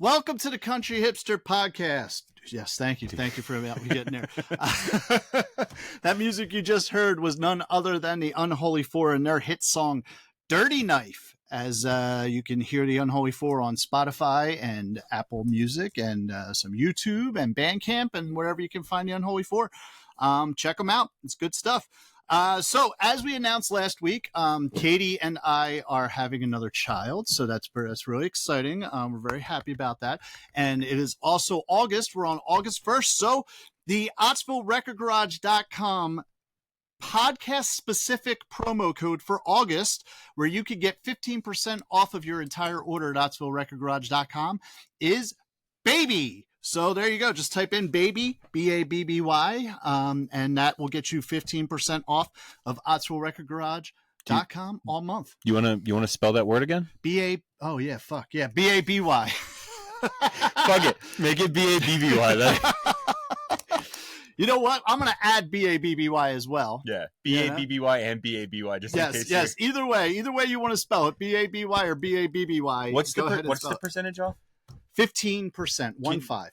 Welcome to the Country Hipster Podcast. Yes, thank you. Thank you for getting there. That music you just heard was none other than the Unholy Four and their hit song, Dirty Knife. As you can hear the Unholy Four on Spotify and Apple Music and some YouTube and Bandcamp and wherever you can find the Unholy Four. Check them out. It's good stuff. So as we announced last week, Katie and I are having another child. So that's really exciting. We're very happy about that. And it is also August. We're on August 1st. So the OttsvilleRecordGarage.com podcast specific promo code for August, where you could get 15% off of your entire order at OttsvilleRecordGarage.com is BABY. So there you go. Just type in baby, BABBY, and that will get you 15% off of OttsvilleRecordGarage.com all month. You wanna spell that word again? Oh yeah, fuck yeah, BABY. Fuck it, make it BABBY. You know what? I'm gonna add BABBY as well. Yeah, BABBY and BABY. Just in case. Yes. Either way you want to spell it, BABY or BABBY. What's the percentage off? 15%, 15.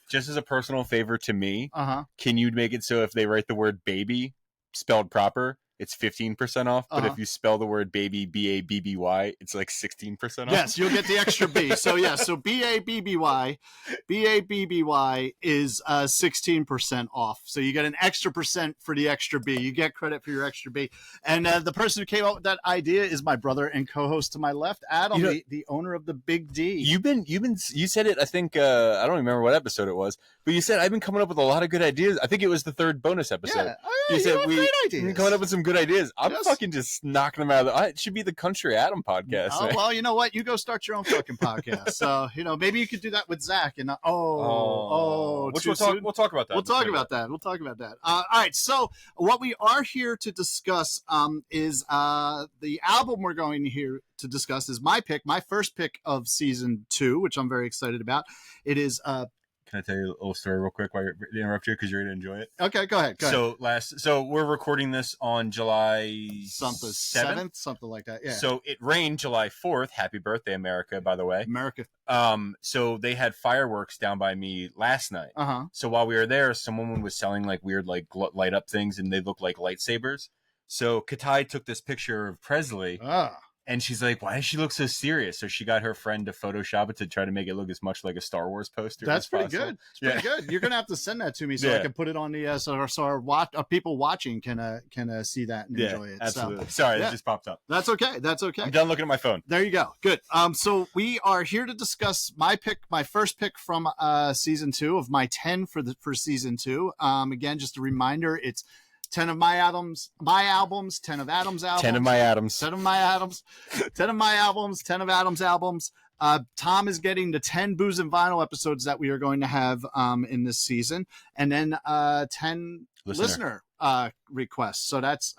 Just as a personal favor to me, can you make it so if they write the word baby spelled proper, it's 15% off, but if you spell the word baby, BABBY, it's like 16% off? Yes, you'll get the extra B. So BABBY is 16% off. So you get an extra percent for the extra B. You get credit for your extra B. And the person who came up with that idea is my brother and co-host to my left, Adam, the owner of the Big D. You said it, I think, I don't remember what episode it was, but you said I've been coming up with a lot of good ideas. I think it was the third bonus episode. Yeah. You said we've been coming up with some good ideas. I'm fucking just knocking them out of it should be the Country Adam podcast. Oh, well, you know what? You go start your own fucking podcast. So, maybe you could do that with Zach. And we'll talk about that. We'll talk about that. All right. So what we are here to discuss is the album we're going here to discuss is my first pick of season 2, which I'm very excited about. It is Can I tell you a little story real quick while I interrupt you because you're going to enjoy it? Okay, go ahead. So we're recording this on July 7th, something like that. Yeah. So it rained July 4th. Happy birthday, America, by the way. America. So they had fireworks down by me last night. So while we were there, someone was selling like weird like light up things, and they look like lightsabers. So Katai took this picture of Presley. And she's like, why does she look so serious? So she got her friend to Photoshop it to try to make it look as much like a Star Wars poster. That's pretty good. It's pretty good. You're going to have to send that to me so I can put it on the so our people watching can see that and enjoy it. Absolutely. So, sorry, that just popped up. That's okay. I'm done looking at my phone. There you go. Good. So we are here to discuss my first pick from season 2 of my 10 for season 2. Again, just a reminder, it's 10 of my albums, 10 of Adam's albums. 10 of my Adams. 10 of my albums. 10 of my albums, 10 of Adam's albums. Tom is getting the 10 Booze and Vinyl episodes that we are going to have in this season. And then 10 listener requests. So that's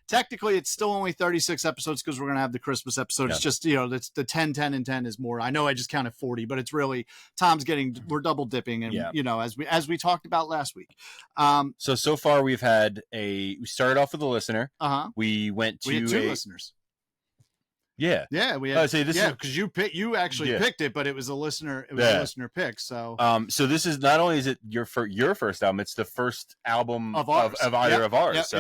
technically it's still only 36 episodes because we're going to have the Christmas episode. Yeah. It's just, it's the 10, 10, and 10 is more. I know I just counted 40, but it's really we're double dipping. And, as we talked about last week. So far we started off with a listener. We had 2 listeners. Yeah. We had, because you actually picked it, but it was a listener. It was a listener pick. So, so this is not only is it your first album, it's the first album of either of ours.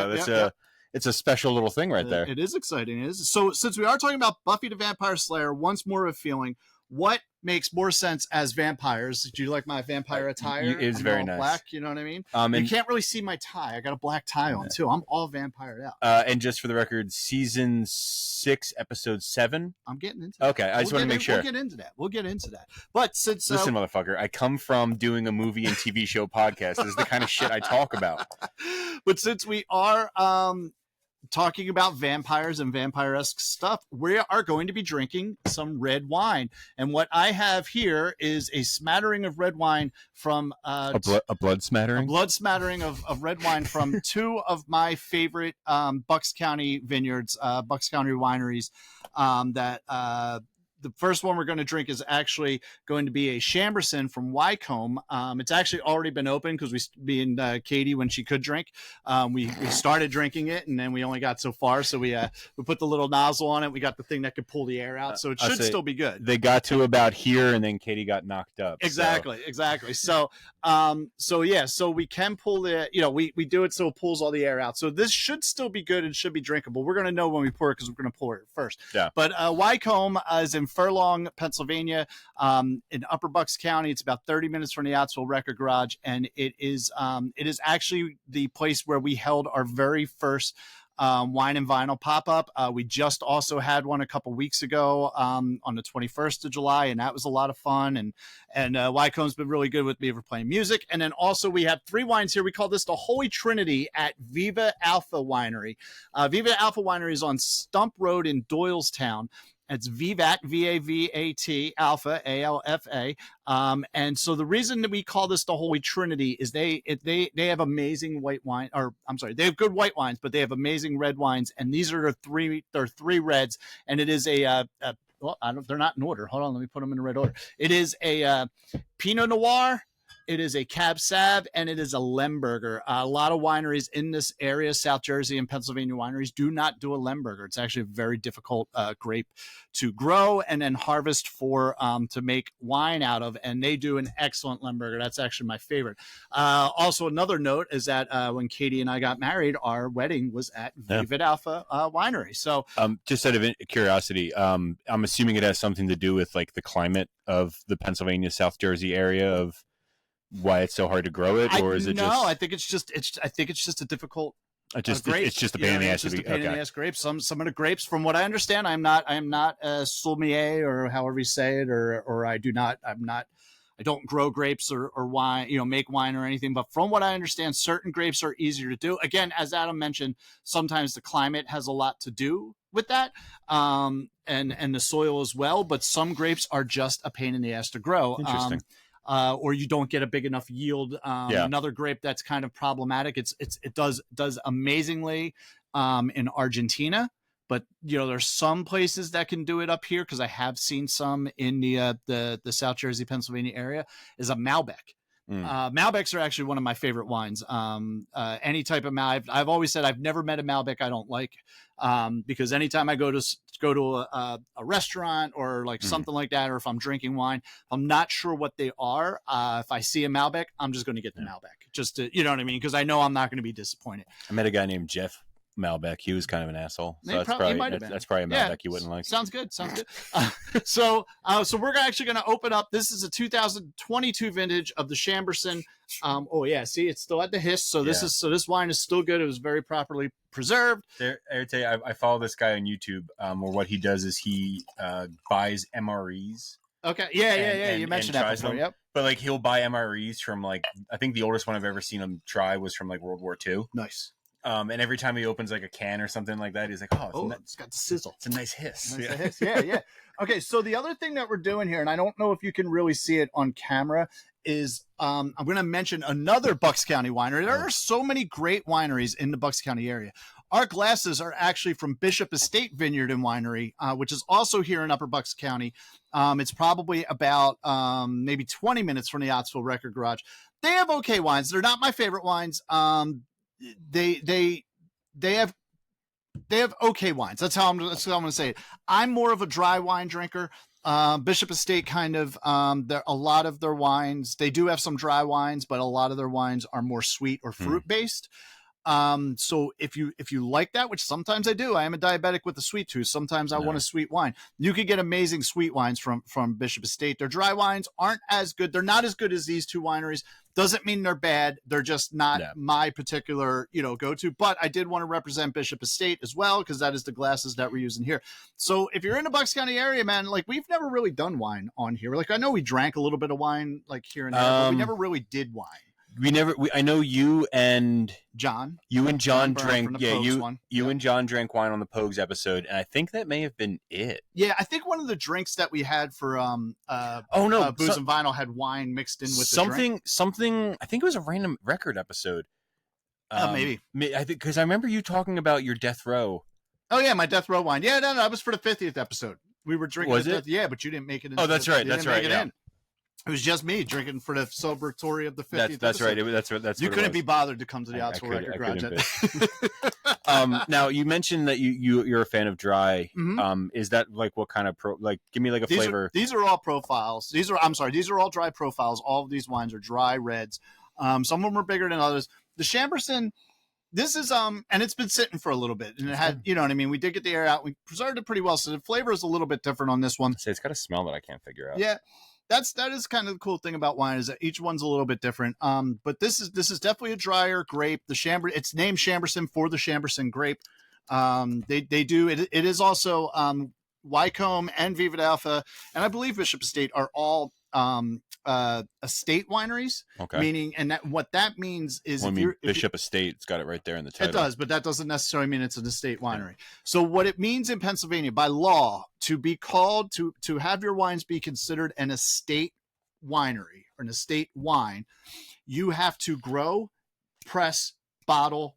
It's a special little thing right there. It is exciting. It is. So since we are talking about Buffy the Vampire Slayer, once more of a feeling, what makes more sense as vampires? Do you like my vampire attire? It is very nice. Black, you know what I mean? You can't really see my tie. I got a black tie on too. I'm all vampired out. And just for the record, season 6, episode 7. I'm getting into that. Okay, I just want to make sure. We'll get into that. But since listen, motherfucker, I come from doing a movie and TV show podcast. This is the kind of shit I talk about. But since we are talking about vampires and vampire-esque stuff, we are going to be drinking some red wine. And what I have here is a smattering of red wine from a blood smattering? A blood smattering of red wine from 2 of my favorite Bucks County vineyards, Bucks County wineries that the first one we're going to drink is actually going to be a Chamberson from Wycombe. It's actually already been open because me and Katie, when she could drink, we started drinking it, and then we only got so far. So we put the little nozzle on it. We got the thing that could pull the air out, so it should still be good. They got to about here, and then Katie got knocked up. Exactly. So we can pull we do it so it pulls all the air out. So this should still be good and should be drinkable. We're going to know when we pour it because we're going to pour it first. Yeah. But Wycombe is in Furlong, Pennsylvania, in Upper Bucks County. It's about 30 minutes from the Outsville Record Garage, and it is actually the place where we held our very first wine and vinyl pop-up. We just also had one a couple weeks ago on the 21st of July, and that was a lot of fun. And Wycombe's been really good with me for playing music. And then also we have 3 wines here. We call this the Holy Trinity at Viva Alpha Winery. Viva Alpha Winery is on Stump Road in Doylestown. It's Vivat, V-A-V-A-T, Alpha, A-L-F-A. And so the reason that we call this the Holy Trinity is they have amazing white wine, they have good white wines, but they have amazing red wines. And these are their three reds. And it is they're not in order. Hold on, let me put them in the red order. It is a Pinot Noir, it is a Cab Sav, and it is a Lemberger. A lot of wineries in this area, South Jersey and Pennsylvania wineries, do not do a Lemberger. It's actually a very difficult grape to grow and then harvest to make wine out of, and they do an excellent Lemberger. That's actually my favorite. Also, another note is that when Katie and I got married, our wedding was at Vivid Alpha Winery. So, just out of curiosity, I'm assuming it has something to do with like the climate of the Pennsylvania, South Jersey area of why it's so hard to grow it, or is it just? No, I think it's just a difficult. It's just a pain in the ass. It's just a pain in the ass grape. Some of the grapes, from what I understand, I am not a sommelier or however you say it, or I don't grow grapes or wine, make wine or anything. But from what I understand, certain grapes are easier to do. Again, as Adam mentioned, sometimes the climate has a lot to do with that, and the soil as well. But some grapes are just a pain in the ass to grow. Interesting. Or you don't get a big enough yield. Another grape that's kind of problematic. It does amazingly in Argentina, but there's some places that can do it up here because I have seen some in the South Jersey, Pennsylvania area. Is a Malbec. Malbecs are actually one of my favorite wines. Any type of Malbec. I've always said I've never met a Malbec I don't like, because anytime I go to a restaurant or like something like that, or if I'm drinking wine, I'm not sure what they are. If I see a Malbec, I'm just going to get the Malbec, just to, you know what I mean? Because I know I'm not going to be disappointed. I met a guy named Jeff Malbec. He was kind of an asshole. So that's probably a Malbec you wouldn't like. Sounds good. So we're actually going to open up. This is a 2022 vintage of the Chamberson. See, it's still at the hiss. So this wine is still good. It was very properly preserved. I would say I follow this guy on YouTube, where what he does is he buys MREs. Okay. Yeah. You mentioned that before. Yep. But like he'll buy MREs from like, I think the oldest one I've ever seen him try was from like World War II. Nice. And every time he opens like a can or something like that, he's like, it's got the sizzle. It's a nice hiss. Yeah. Okay, so the other thing that we're doing here, and I don't know if you can really see it on camera, is I'm going to mention another Bucks County winery. There are so many great wineries in the Bucks County area. Our glasses are actually from Bishop Estate Vineyard and Winery, which is also here in Upper Bucks County. It's probably about maybe 20 minutes from the Ottsville Record Garage. They have okay wines. They're not my favorite wines. They have okay wines. That's how I'm going to say it. I'm more of a dry wine drinker. Bishop Estate kind of, a lot of their wines, they do have some dry wines, but a lot of their wines are more sweet or fruit based. So if you like that, which sometimes I do, I am a diabetic with a sweet tooth. Sometimes I want a sweet wine. You could get amazing sweet wines from Bishop Estate. Their dry wines aren't as good. They're not as good as these two wineries. Doesn't mean they're bad. They're just not my particular, go-to. But I did want to represent Bishop Estate as well, because that is the glasses that we're using here. So if you're in the Bucks County area, man, like we've never really done wine on here. Like I know we drank a little bit of wine like here and there, but we never really did wine. I know you and John. You and John drank. Yeah, you Yep. and John drank wine on the Pogues episode, and I think that may have been it. Yeah, I think one of the drinks that we had for Booze and Vinyl had wine mixed in with something. I think it was a random record episode. Maybe. I think because I remember you talking about your Death Row. Oh yeah, my Death Row wine. Yeah, no, that was for the 50th episode. We were drinking. Was it? Yeah, but you didn't make it. Oh, that's right. That's right. Yeah. It was just me drinking for the celebratory of the 50th. That's right. That's you couldn't be bothered to come to the Outsole Record Garage. Now you mentioned that you're a fan of dry. Mm-hmm. Is that like what kind of give me like a flavor? These are all profiles. These are all dry profiles. All of these wines are dry reds. Some of them are bigger than others. The Chamberson, this is and it's been sitting for a little bit, and it had, you know what I mean. We did get the air out. We preserved it pretty well, so the flavor is a little bit different on this one. It's got a smell that I can't figure out. Yeah. That is kind of the cool thing about wine, is that each one's a little bit different. But this is definitely a drier grape. It's named Chamberson for the Chamberson grape. They do it. It is also Wycombe and Vivid Alpha, and I believe Bishop Estate are all estate wineries. Okay. Meaning, and what that means is, Bishop Estate, it's got it right there in the title. It does, but that doesn't necessarily mean it's an estate winery. Yeah. So what it means in Pennsylvania by law, to be called to have your wines be considered an estate winery or an estate wine, you have to grow, press, bottle,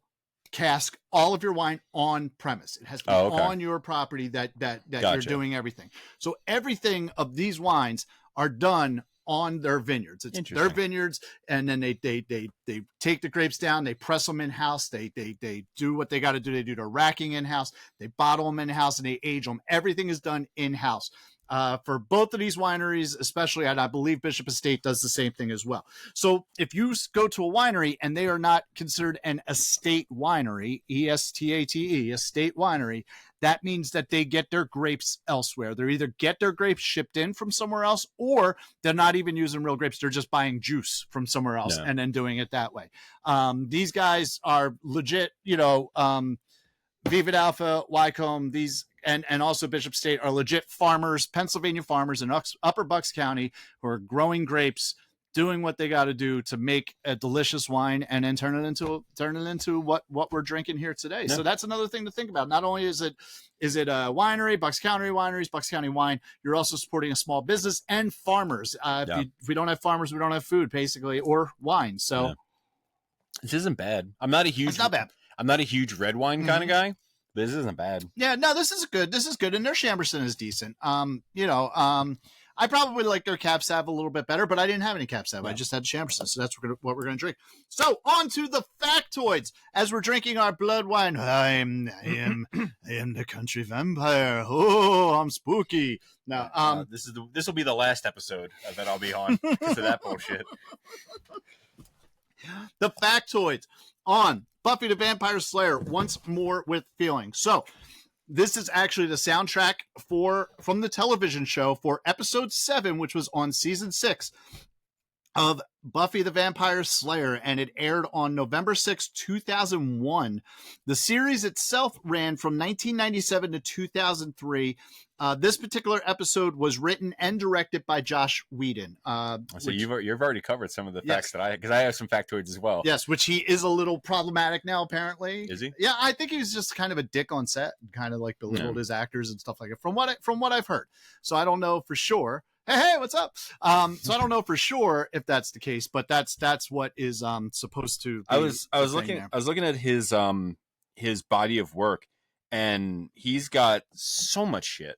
cask all of your wine on premise. It has to be on your property that you're doing everything. So everything of these wines are done on their vineyards. It's their vineyards, and then they take the grapes down, they press them in house, they do what they got to do. They do their racking in house, they bottle them in house, and they age them. Everything is done in house. For both of these wineries, especially, and I believe Bishop Estate does the same thing as well. So if you go to a winery and they are not considered an estate winery, ESTATE, estate winery, that means that they get their grapes elsewhere. They either get their grapes shipped in from somewhere else, or they're not even using real grapes. They're just buying juice from somewhere else and then doing it that way. These guys are legit, Vivid Alpha, Wycombe, and also Bishop State are legit farmers, Pennsylvania farmers in Upper Bucks County, who are growing grapes, doing what they got to do to make a delicious wine, and then turn it into what we're drinking here today. Yeah. So that's another thing to think about. Not only is it a winery, Bucks County Wineries, Bucks County Wine, you're also supporting a small business and farmers. If we don't have farmers, we don't have food, basically, or wine. So this isn't bad. It's not bad. I'm not a huge red wine kind of guy. This isn't bad. Yeah, no, this is good. And their Chamberson is decent. I probably like their Cab Sav a little bit better, but I didn't have any Cab Sav. I just had Chamberson, so that's what we're going to drink. So on to the factoids as we're drinking our blood wine. I am the country vampire. Oh, I'm spooky. Now, this will be the last episode that I'll be on because of that bullshit. The factoids on Buffy the Vampire Slayer, once more with feeling. So this is actually the soundtrack from the television show for episode 7, which was on season 6 of Buffy the Vampire Slayer, and it aired on November 6, 2001. The series itself ran from 1997 to 2003. This particular episode was written and directed by Josh Whedon. So you've already covered some of the facts because I have some factoids as well. Yes, which he is a little problematic now, apparently. Is he? Yeah, I think he was just kind of a dick on set, kind of like belittled his actors and stuff like that. From what I've heard, so I don't know for sure. Hey, what's up? So I don't know for sure if that's the case, but that's what is supposed to be. I was looking at his body of work, and he's got so much shit.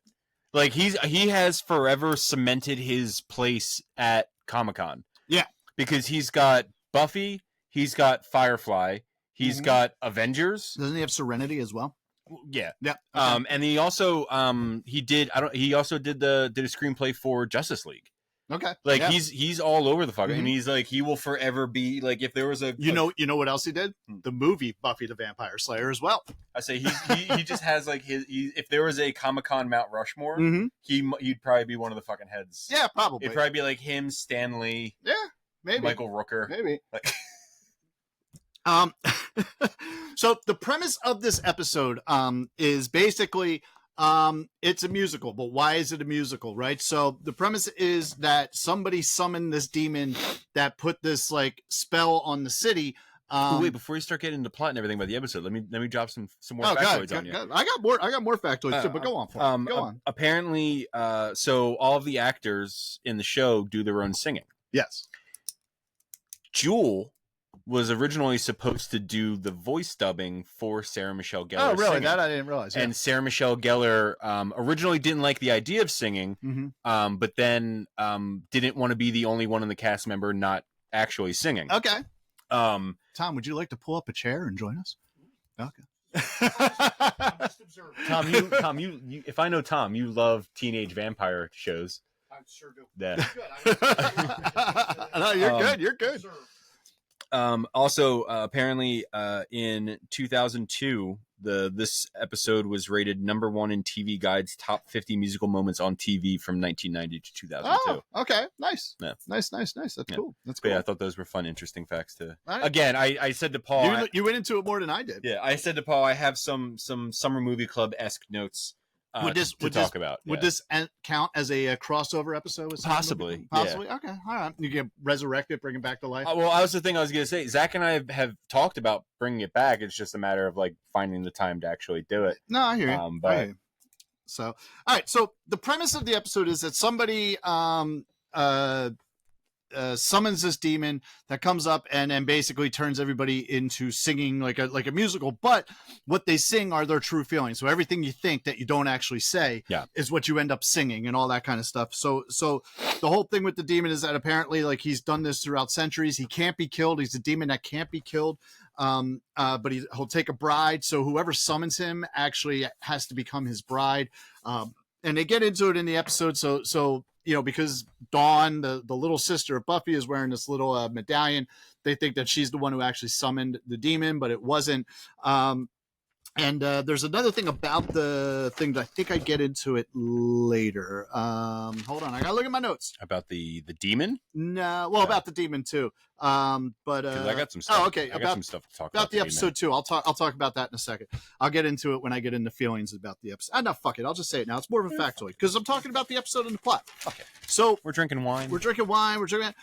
Like he has forever cemented his place at Comic-Con. Yeah. Because he's got Buffy, he's got Firefly, he's got Avengers. Doesn't he have Serenity as well? Yeah. Yeah. Okay. And he also did a screenplay for Justice League. Okay. Like he's all over the fuck. And he's like, he will forever be like, if there was a you know what else he did? The movie Buffy the Vampire Slayer as well. I say he just has like if there was a Comic-Con Mount Rushmore, he'd probably be one of the fucking heads. Yeah, probably. It'd probably be like him, Stan Lee. Yeah, maybe Michael Rooker. Maybe. So the premise of this episode is basically it's a musical, but why is it a musical, right? So the premise is that somebody summoned this demon that put this like spell on the city. Wait, before you start getting into plot and everything about the episode, let me drop some more factoids on you. I got more factoids too, but go on. Go on. Apparently, so all of the actors in the show do their own singing. Yes. Jewel was originally supposed to do the voice dubbing for Sarah Michelle Gellar. Oh, really? Singing. That I didn't realize. Yeah. And Sarah Michelle Gellar originally didn't like the idea of singing, but then didn't want to be the only one in the cast member not actually singing. Okay. Tom, would you like to pull up a chair and join us? Okay. Tom, you if I know Tom, you love teenage vampire shows. I sure do. Yeah. No, you're good. You're good. Also, apparently, in 2002, this episode was rated #1 in TV Guide's top 50 musical moments on TV from 1990 to 2002. Oh, okay, nice. Yeah. Nice. That's cool. That's cool. But yeah, I thought those were fun, interesting facts too. Right. Again, I said to Paul, you went into it more than I did. Yeah, I said to Paul, I have some Summer Movie Club-esque notes. To talk about. Would this count as a crossover episode? With Possibly. Possibly. Yeah. Okay. All right. You can resurrect it, bring it back to life. Well, that was the thing I was going to say. Zach and I have talked about bringing it back. It's just a matter of like finding the time to actually do it. No, I hear you. I hear you. So, all right. So the premise of the episode is that somebody summons this demon that comes up and basically turns everybody into singing like a musical, but what they sing are their true feelings. So everything you think that you don't actually say is what you end up singing and all that kind of stuff. So the whole thing with the demon is that apparently like he's done this throughout centuries. He can't be killed. He's a demon that can't be killed. But he'll take a bride. So whoever summons him actually has to become his bride. And they get into it in the episode. So you know, because Dawn, the little sister of Buffy, is wearing this little medallion, they think that she's the one who actually summoned the demon, but it wasn't. And there's another thing about the thing that I think I get into it later. Hold on, I gotta look at my notes. About the demon? No, well, about the demon too. But I got some stuff. Oh, okay. I got some stuff to talk about the episode too. I'll talk about that in a second. I'll get into it when I get into feelings about the episode. No, fuck it. I'll just say it now. It's more of a factoid because I'm talking about the episode and the plot. Okay. So we're drinking wine.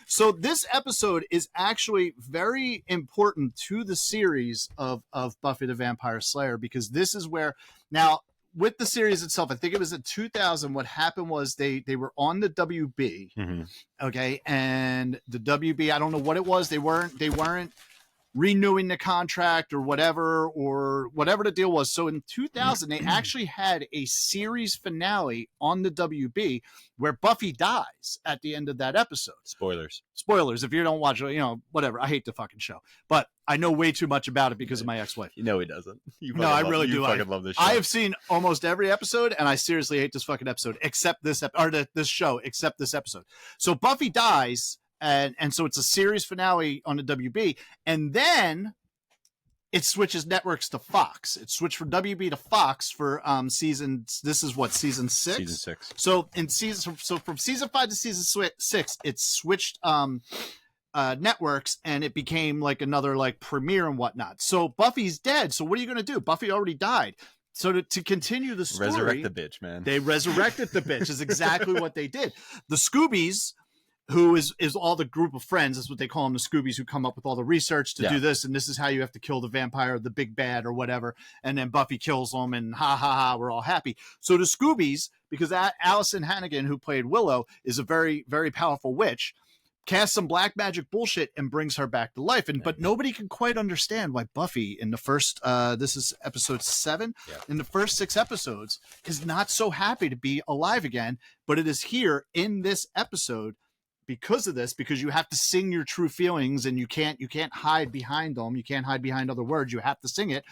So this episode is actually very important to the series of Buffy the Vampire Slayer because this is where now. With the series itself, I think it was in 2000. What happened was they were on the WB, okay, and the WB. I don't know what it was. They weren't renewing the contract or whatever the deal was. So in 2000, they actually had a series finale on the WB where Buffy dies at the end of that episode. Spoilers if you don't watch it, you know, whatever. I hate the fucking show, but I know way too much about it because of my ex-wife. You know he doesn't. No, I really do. I love this show. I have seen almost every episode, and I seriously hate this fucking episode, except this episode. So Buffy dies, and so it's a series finale on the WB, and then it switches networks to Fox. It switched from WB to Fox for season. This is what, season 6? Season 6. So from season 5 to season 6, it switched networks, and it became like another like premiere and whatnot. So Buffy's dead. So what are you going to do? Buffy already died. So to continue the story, resurrect the bitch, man. They resurrected the bitch. Is exactly what they did. The Scoobies, who is all the group of friends, that's what they call them, the Scoobies, who come up with all the research to do this, and this is how you have to kill the vampire, the big bad, or whatever. And then Buffy kills them, and ha ha ha, we're all happy. So the Scoobies, because Allison Hannigan, who played Willow, is a very, very powerful witch, casts some black magic bullshit and brings her back to life. But nobody can quite understand why Buffy in the first, this is episode 7, in the first 6 episodes, is not so happy to be alive again. But it is here in this episode because of this, because you have to sing your true feelings, and you can't hide behind them. You can't hide behind other words. You have to sing it.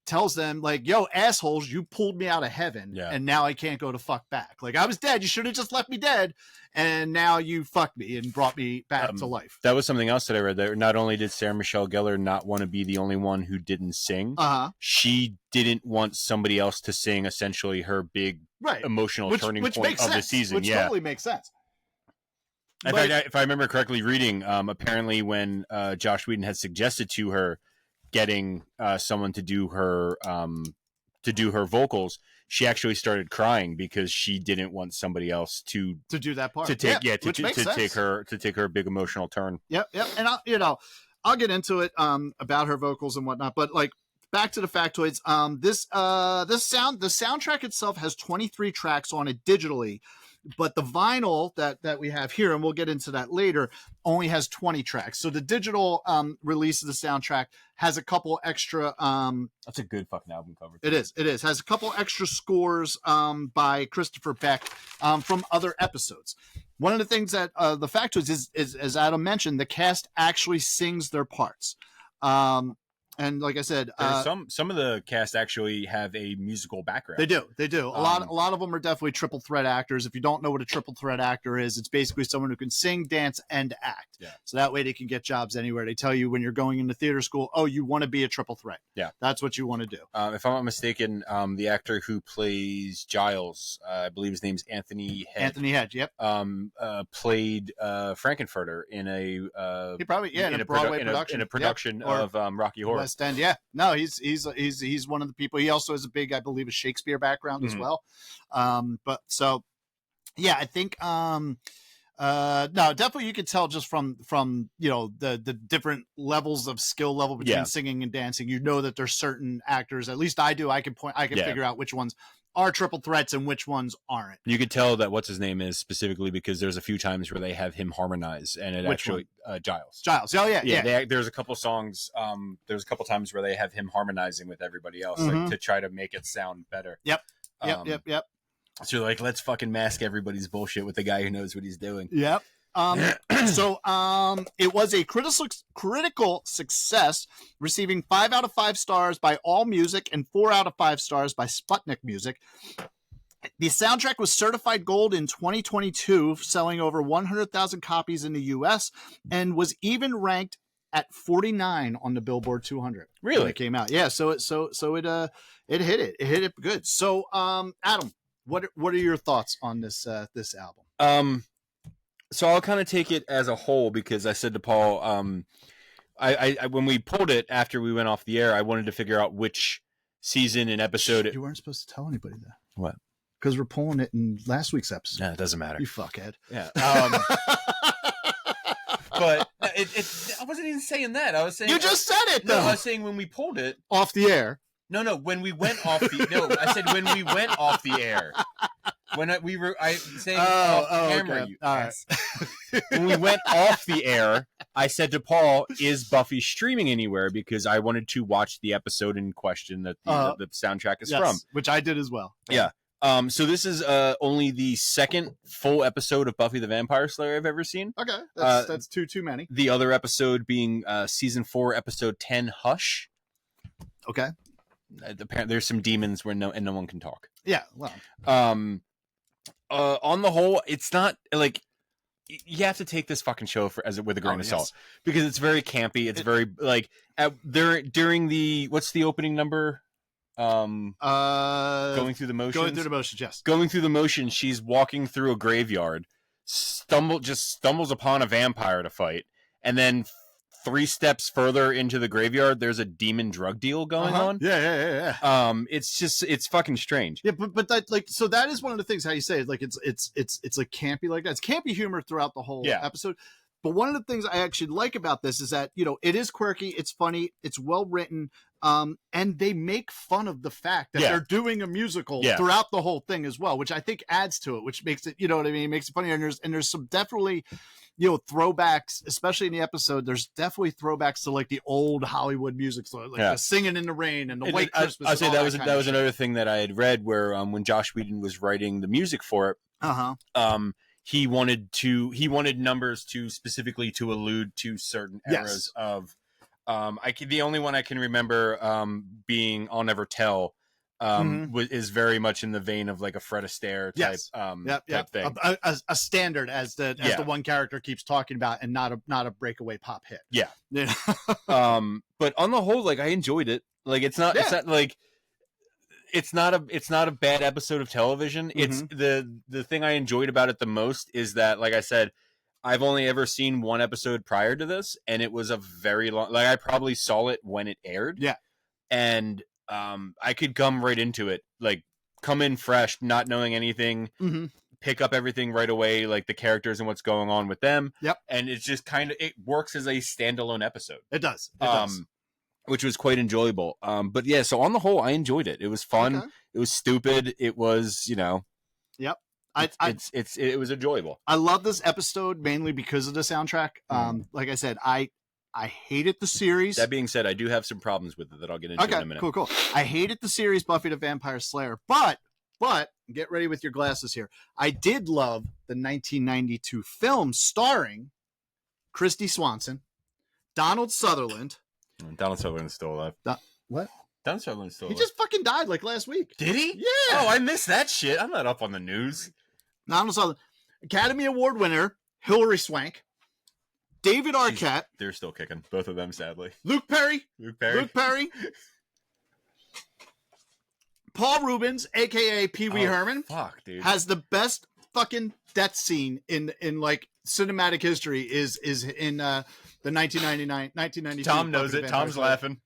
Tells them like, yo, assholes, you pulled me out of heaven, and now I can't go to fuck back. Like, I was dead. You should have just left me dead, and now you fucked me and brought me back to life. That was something else that I read. That not only did Sarah Michelle Gellar not want to be the only one who didn't sing, she didn't want somebody else to sing essentially her big emotional turning point of the season. Which totally makes sense. If I remember correctly reading, apparently when Josh Whedon had suggested to her getting someone to do her vocals, she actually started crying because she didn't want somebody else to do that part, to take take her big emotional turn. Yep. And I'll get into it about her vocals and whatnot, but like, back to the factoids. The soundtrack itself has 23 tracks on it digitally. But the vinyl that we have here, and we'll get into that later, only has 20 tracks. So the digital release of the soundtrack has a couple extra. That's a good fucking album cover. It is. Has a couple extra scores by Christopher Beck from other episodes. One of the things that the fact is, as Adam mentioned, the cast actually sings their parts. And like I said, some of the cast actually have a musical background. They do. A lot of them are definitely triple threat actors. If you don't know what a triple threat actor is, it's basically someone who can sing, dance, and act. Yeah. So that way they can get jobs anywhere. They tell you when you're going into theater school, oh, you want to be a triple threat. Yeah, that's what you want to do. If I'm not mistaken, the actor who plays Giles, I believe his name's Anthony Head. Anthony Head, yep. Played Frankenfurter in a he probably in a Broadway production in a production of Rocky Horror. West End, yeah. No, he's one of the people. He also has a big, I believe, a Shakespeare background as well. But so, yeah, I think no, definitely you could tell just from the different levels of skill level between singing and dancing. You know that there's certain actors. At least I do. I can figure out which ones are triple threats and which ones aren't. You could tell that what's his name is specifically because there's a few times where they have him harmonize, and it actually Giles. Oh yeah. There's a couple songs. There's a couple times where they have him harmonizing with everybody else, like, to try to make it sound better. Yep. So like, let's fucking mask everybody's bullshit with the guy who knows what he's doing. Yep. So it was a critical success, receiving 5 out of 5 stars by AllMusic and 4 out of 5 stars by Sputnik Music. The soundtrack was certified gold in 2022, selling over 100,000 copies in the U.S. and was even ranked at 49 on the Billboard 200. Really? When it came out. Yeah. So it hit it. It hit it good. So Adam, what are your thoughts on this album? So I'll kind of take it as a whole because I said to Paul, I when we pulled it after we went off the air, I wanted to figure out which season and episode. You weren't supposed to tell anybody that. What? Because we're pulling it in last week's episode. Yeah, it doesn't matter. You fuckhead. Yeah. But I wasn't even saying that. I was saying you just said it though. No, I was saying when we pulled it off the air. No, when we went off the I said when we went off the air. When we were saying off camera. Okay. All right. When we went off the air, I said to Paul, "Is Buffy streaming anywhere?" Because I wanted to watch the episode in question that the soundtrack is from, which I did as well. Yeah. So this is only the second full episode of Buffy the Vampire Slayer I've ever seen. Okay, that's too many. The other episode being season 4, episode 10, Hush. Okay. Apparently, there's some demons where no one can talk. Yeah. Well. On the whole, it's not like you have to take this fucking show with a grain of salt because it's very campy. It's very like during the what's the opening number? Going through the motions. Going through the motions, yes. Going through the motions, she's walking through a graveyard, stumbles upon a vampire to fight, and then 3 steps further into the graveyard, there's a demon drug deal going on. Yeah. It's fucking strange. Yeah, but that so that is one of the things how you say it, like it's like campy like that. It's campy humor throughout the whole episode. But one of the things I actually like about this is that, it is quirky, it's funny, it's well written, and they make fun of the fact that they're doing a musical throughout the whole thing as well, which I think adds to it, which makes it, you know what I mean, makes it funny. And there's some definitely, throwbacks, especially in the episode. There's definitely throwbacks to like the old Hollywood music, so like the Singing in the Rain and the White Christmas. I'll say that was another thing that I had read where when Josh Whedon was writing the music for it, he wanted numbers to specifically to allude to certain eras of the only one I can remember being I'll Never Tell is very much in the vein of like a Fred Astaire type thing. A standard as the one character keeps talking about, and not a breakaway pop hit. Yeah. But on the whole, like I enjoyed it. Like it's not like it's not a bad episode of television. It's the thing I enjoyed about it the most is that, like I said, I've only ever seen one episode prior to this, and it was a very long. Like I probably saw it when it aired. Yeah, and I could come right into it, like come in fresh, not knowing anything, pick up everything right away, like the characters and what's going on with them. Yep, and it's just it works as a standalone episode. It does. It does. Which was quite enjoyable. But yeah, so on the whole, I enjoyed it. It was fun. Okay. It was stupid. It was, Yep. It was enjoyable. I love this episode mainly because of the soundtrack. Like I said, I hated the series. That being said, I do have some problems with it that I'll get into in a minute. Cool. I hated the series Buffy the Vampire Slayer, but get ready with your glasses here. I did love the 1992 film starring Christy Swanson, Donald Sutherland. Donald Sutherland's still alive. What? Donald Sutherland's still alive. He just fucking died like last week. Did he? Yeah. Oh, I missed that shit. I'm not up on the news. Donald Sutherland. Academy Award winner Hilary Swank. David Arquette. They're still kicking. Both of them, sadly. Luke Perry. Paul Rubens, a.k.a. Pee Wee Herman. Fuck, dude. Has the best fucking death scene in like cinematic history is in the 1992. Tom knows it. Tom's laughing.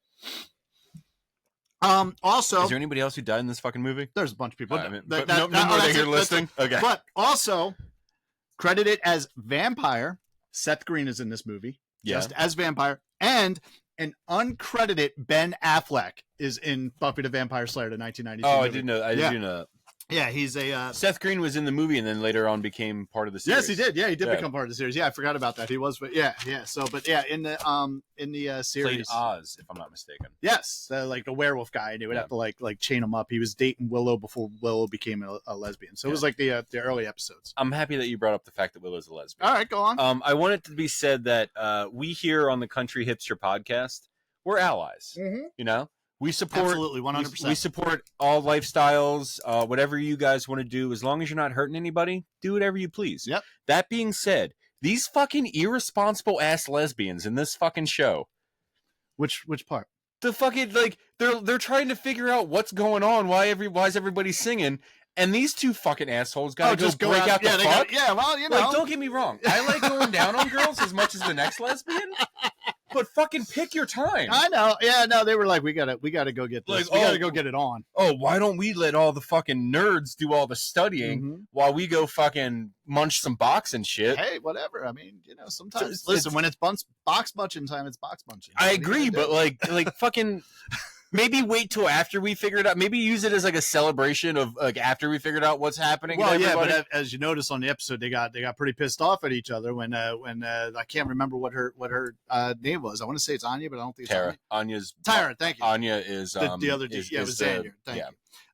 Also, is there anybody else who died in this fucking movie? There's a bunch of people. No more that you're listing. Okay. But also credited as Vampire, Seth Green is in this movie. Just as Vampire, and an uncredited Ben Affleck is in Buffy the Vampire Slayer, the 1992 movie. I didn't know. I didn't know. Yeah, he's a... Seth Green was in the movie and then later on became part of the series. Yes, he did. Yeah, he did become part of the series. Yeah, I forgot about that. He was, but yeah. So, but yeah, in the series... Played Oz, if I'm not mistaken. Yes, like the werewolf guy, and they would have to like chain him up. He was dating Willow before Willow became a lesbian. So it was like the early episodes. I'm happy that you brought up the fact that Willow's a lesbian. All right, go on. I want it to be said that we here on the Country Hipster podcast, we're allies. Mm-hmm. You know? We support absolutely 100%. We support all lifestyles, whatever you guys want to do, as long as you're not hurting anybody. Do whatever you please. Yep. That being said, these fucking irresponsible ass lesbians in this fucking show. Which part? The fucking they're trying to figure out what's going on. Why is everybody singing? And these two fucking assholes gotta go break out the fuck. Well, you know. Like, don't get me wrong. I like going down on girls as much as the next lesbian. But fucking pick your time. I know. Yeah, no, they were like, we gotta go get this. We gotta go get it on. Oh, why don't we let all the fucking nerds do all the studying while we go fucking munch some box and shit? Hey, whatever. I mean, you know, sometimes listen, when it's box munching time, it's box munching. I agree, but like fucking maybe wait till after we figure it out. Maybe use it as like a celebration of like after we figured out what's happening. Well, yeah, but as you notice on the episode, they got pretty pissed off at each other when I can't remember what her name was. I want to say it's Anya, but I don't think it's Tara. Anya's Tara. Thank you. Anya is the other dude. Yeah, it was Xander. Thank you.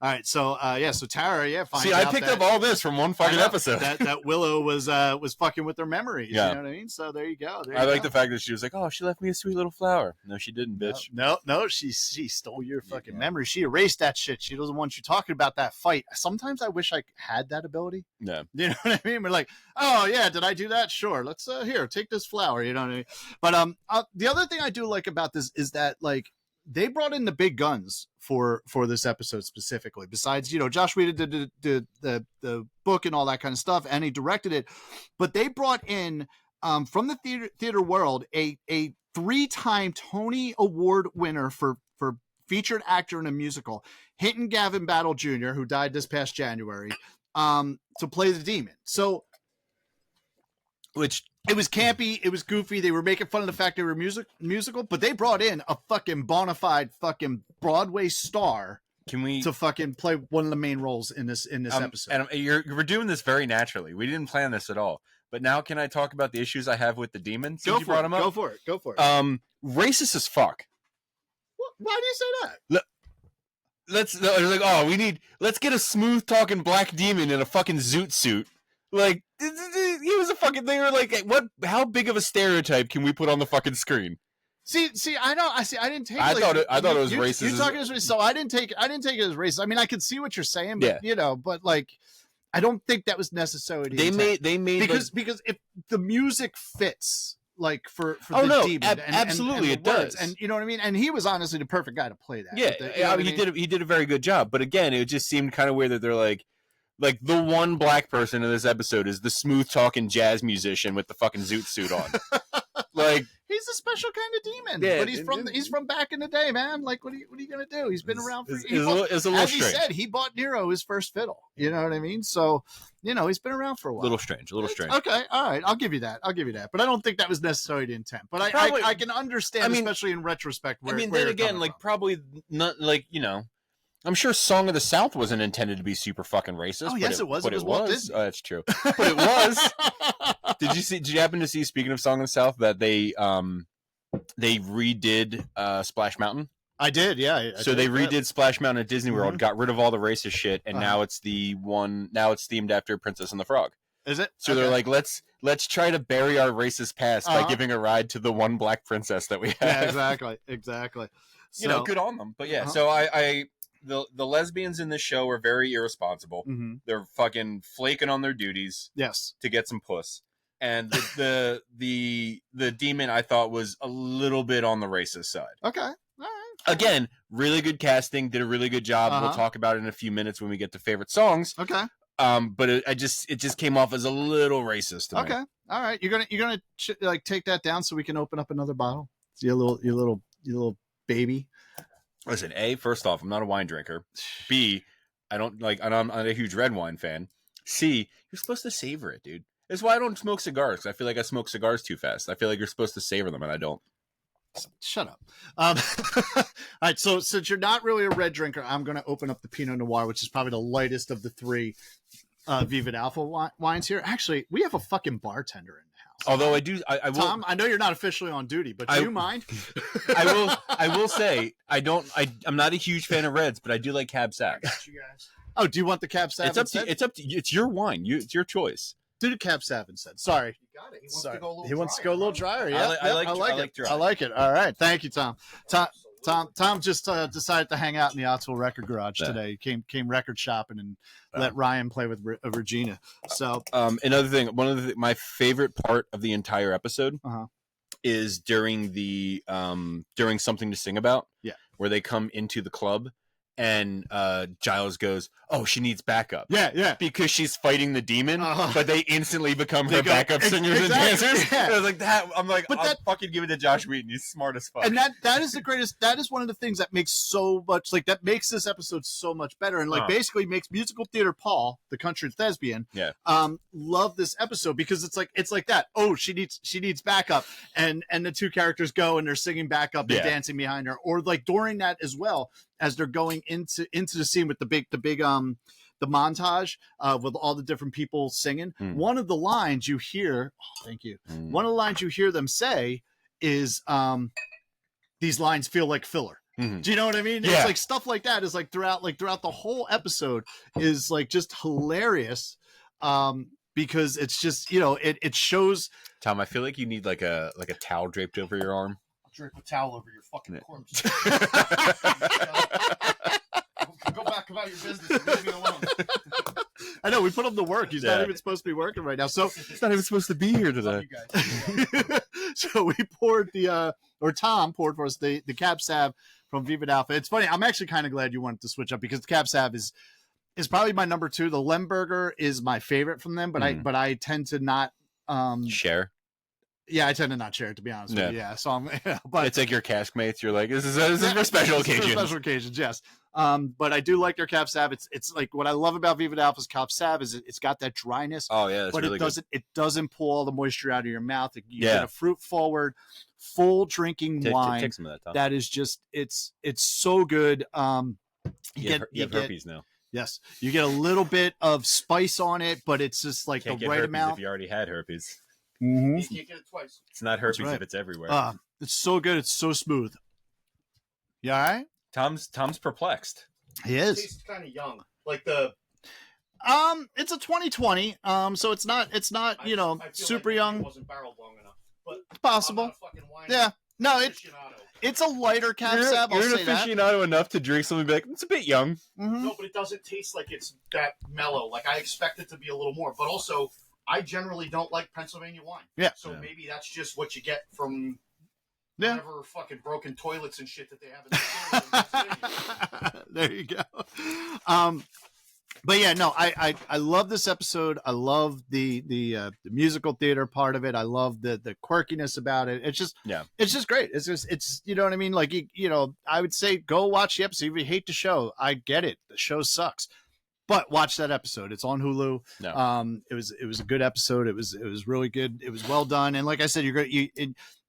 All right, so so Tara, See, I picked up all this from one fucking episode. That Willow was fucking with their memories. Yeah. You know what I mean? So there you go. I like the fact that she was like, "Oh, she left me a sweet little flower." No, she didn't, bitch. No, she stole your fucking memory. She erased that shit. She doesn't want you talking about that fight. Sometimes I wish I had that ability. Yeah, you know what I mean? We're like, oh yeah, did I do that? Sure. Let's here, take this flower. You know what I mean? But the other thing I do like about this is that like they brought in the big guns for this episode specifically. Besides, you know, Josh Whedon did the book and all that kind of stuff, and he directed it. But they brought in from the theater world a 3-time Tony Award winner for featured actor in a musical, Hinton Gavin Battle Jr., who died this past January, to play the demon. So, which it was campy, it was goofy. They were making fun of the fact they were musical, but they brought in a fucking bona fide fucking Broadway star. To fucking play one of the main roles in this episode? And we're doing this very naturally. We didn't plan this at all. But now, can I talk about the issues I have with the demon? Go for it. Go for it. Racist as fuck. Why do you say that? Let's get a smooth talking black demon in a fucking zoot suit. Like, he was a fucking thing. They were like, how big of a stereotype can we put on the fucking screen? See, I didn't take. I thought it was racist. You're talking as so I didn't take it as racist. I mean, I can see what you're saying, but you know, but like, I don't think that was necessary. They made because if the music fits. Like for the demon, absolutely and it does, and you know what I mean. And he was honestly the perfect guy to play that. Yeah, he did a very good job. But again, it just seemed kind of weird that they're like the one black person in this episode is the smooth talking jazz musician with the fucking zoot suit on. Like, he's a special kind of demon, but he's from back in the day, man. Like, what are you gonna do? He's been around for. It's a little as strange. He said, he bought Nero his first fiddle. You know what I mean? So, you know, he's been around for a while. A little strange. Okay, all right, I'll give you that. But I don't think that was necessarily the intent. But I can understand, especially in retrospect. Then again, like probably not, like, you know. I'm sure Song of the South wasn't intended to be super fucking racist. Oh, yes, it was. But it was Walt Disney. That's true. But it was. Did you happen to see, speaking of Song of the South, that they redid Splash Mountain? I did, yeah. So they redid Splash Mountain at Disney World, got rid of all the racist shit, and now it's themed after Princess and the Frog. Is it? So they're like, let's try to bury our racist past by giving a ride to the one black princess that we have. Yeah, exactly. So, good on them. But yeah, so the lesbians in this show are very irresponsible. Mm-hmm. They're fucking flaking on their duties. Yes. To get some puss. And the demon I thought was a little bit on the racist side. Okay. All right. Again, really good casting, did a really good job. We'll talk about it in a few minutes when we get to favorite songs. Okay. But it just came off as a little racist to me. Okay. All right. You're gonna like take that down so we can open up another bottle. Your little baby. Listen, A, first off, I'm not a wine drinker. B, I'm not a huge red wine fan. C, you're supposed to savor it, dude. That's why I don't smoke cigars. I feel like I smoke cigars too fast. I feel like you're supposed to savor them, and I don't. Shut up. All right, so since you're not really a red drinker, I'm going to open up the Pinot Noir, which is probably the lightest of the three Vivid Alpha wines here. Actually, we have a fucking bartender in the house. Although I will. Tom, I know you're not officially on duty, but do you mind? I will say I'm not a huge fan of reds, but I do like Cab Sav. I got you guys. Oh, do you want the Cab Sav? It's up to you. It's your wine. It's your choice. Do the Cab Sav instead. Sorry. You got it. He wants to go a little drier. Yeah, I like it. I like it. All right. Thank you, Tom. Tom just decided to hang out in the Ottsville Record Garage today. He came record shopping and let Ryan play with Regina. So another thing, my favorite part of the entire episode is during Something to Sing About. Yeah, where they come into the club. And Giles goes, "Oh, she needs backup." Yeah, because she's fighting the demon, but they instantly become her backup singers and dancers. Yeah. I was like that. I'm like, I'll fucking give it to Josh Wheaton. He's smart as fuck. And that is the greatest. That is one of the things that makes so much that makes this episode so much better, and basically makes musical theater Paul, the country thespian, love this episode because it's like that. Oh, she needs backup, and the two characters go and they're singing backup and dancing behind her, or like during that as well. As they're going into the scene with the big the montage with all the different people singing, one of the lines you hear, one of the lines you hear them say is, "These lines feel like filler." Mm-hmm. Do you know what I mean? Yeah. It's like stuff like that is like throughout the whole episode is like just hilarious. Because it's just it shows. Tom, I feel like you need like a towel draped over your arm. Drape a towel over your fucking corpse. Go back about your business and leave me alone. I know, we put him to work. He's not even supposed to be working right now. So he's not even supposed to be here today. So we poured Tom poured for us the Cab Sav from Vivid Alpha. It's funny. I'm actually kind of glad you wanted to switch up because the Cab Sav is probably my number 2. The Lemberger is my favorite from them, but I tend to not share. Yeah, I tend to not share it, to be honest with you. Yeah, so but it's like your cask mates. You're like, this is for special occasions. For special occasions, yes. But I do like their Cab Sav. It's like what I love about Vivid Alpha's Cab Sav is it's got that dryness. Oh yeah, but really it doesn't pull all the moisture out of your mouth. You get a fruit forward, full drinking wine. Take some of that, Tom. That is just it's so good. You have herpes now. Yes, you get a little bit of spice on it, but it's just like the right amount. If you already had herpes. Mm-hmm. You can't get it twice. It's not herpes if it's everywhere. It's so good. It's so smooth. You all right? Tom's perplexed. He is. It tastes kind of young, like the. It's a 2020. So it's not super like young. It wasn't barreled long enough, but it's possible. Yeah. No, it's a lighter Cab Sav. You're an aficionado enough to drink something and be like, it's a bit young. Mm-hmm. No, but it doesn't taste like it's that mellow. Like I expect it to be a little more, but also. I generally don't like Pennsylvania wine. Yeah. So maybe that's just what you get from whatever fucking broken toilets and shit that they have in Pennsylvania. There you go. But yeah, no, I love this episode. I love the musical theater part of it. I love the quirkiness about it. It's just great. It's you know what I mean? Like I would say go watch the episode. If you hate the show, I get it. The show sucks. But watch that episode. It's on Hulu. No. It was a good episode. It was really good. It was well done. And like I said, you